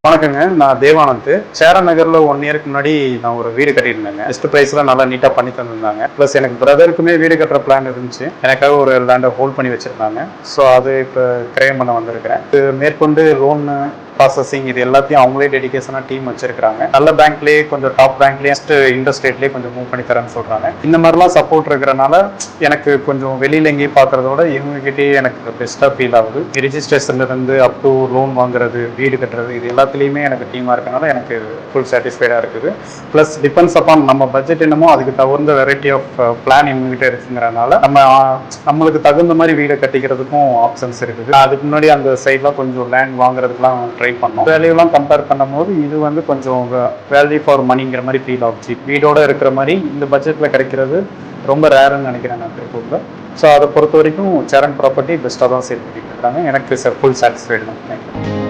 வணக்கங்க. நான் தேவானந்த். சேரன் நகர்ல 1 இயருக்கு முன்னாடி நான் ஒரு வீடு கட்டியிருந்தேங்க. பெஸ்ட் பிரைஸ்ல நல்லா நீட்டா பண்ணி தந்திருந்தாங்க. பிளஸ் எனக்கு பிரதருக்குமே வீடு கட்டுற பிளான் இருந்துச்சு. எனக்காக ஒரு லேண்டை ஹோல்ட் பண்ணி வச்சிருந்தாங்க. ஸோ அது இப்போ கிரயம் பண்ண வந்திருக்கிறேன். இது மேற்கொண்டு லோனு ப்ராசஸிங் இது எல்லாத்தையும் அவங்களே டெடிகேஷனாக டீம் வச்சிருக்காங்க. நல்ல பேங்க்லேயே கொஞ்சம் டாப் பேங்க்லேயே இன்ட்ரெஸ்ட் ரேட்லேயே கொஞ்சம் மூவ் பண்ணி தரேன்னு சொல்கிறாங்க. இந்த மாதிரிலாம் சப்போர்ட் இருக்கிறனால எனக்கு கொஞ்சம் வெளியில் எங்கேயும் பார்க்குறதோட இவங்ககிட்டயே எனக்கு பெஸ்ட்டாக ஃபீல் ஆகுது. ரிஜிஸ்ட்ரேஷன்லேருந்து அப் டு லோன் வாங்குறது, வீடு கட்டுறது இது எல்லாத்துலேயுமே எனக்கு டீமாக இருக்கனால எனக்கு ஃபுல் சாட்டிஸ்ஃபைடாக இருக்குது. ப்ளஸ் டிபெண்ட்ஸ் அப்பான் நம்ம பட்ஜெட் என்னமோ அதுக்கு தகுந்த வெரைட்டி ஆஃப் பிளான் இவங்ககிட்ட இருக்குங்கிறனால நம்மளுக்கு தகுந்த மாதிரி வீடை கட்டிக்கிறதுக்கும் ஆப்ஷன்ஸ் இருக்குது. அதுக்கு முன்னாடி அந்த சைட்லாம் கொஞ்சம் லேண்ட் வாங்குறதுக்குலாம் ட்ரை பண்ணோம். வேல்யூலாம் கம்பேர் பண்ணும்போது இது வந்து கொஞ்சம் வேல்யூ ஃபார் மணிங்கிற மாதிரி ஃபீல் ஆகுச்சு. வீடோட இருக்கிற மாதிரி இந்த பட்ஜெட்டில் கிடைக்கிறது ரொம்ப ரேருன்னு நினைக்கிறேன் நான் திருப்பூரில். ஸோ அதை பொறுத்த வரைக்கும் சேரன் ப்ராப்பர்ட்டி பெஸ்ட்டாக தான் சேல் பண்ணிட்டு இருக்காங்க. எனக்கு ஃபுல் சாட்டிஸ்ஃபைடு தான். தேங்க்யூ.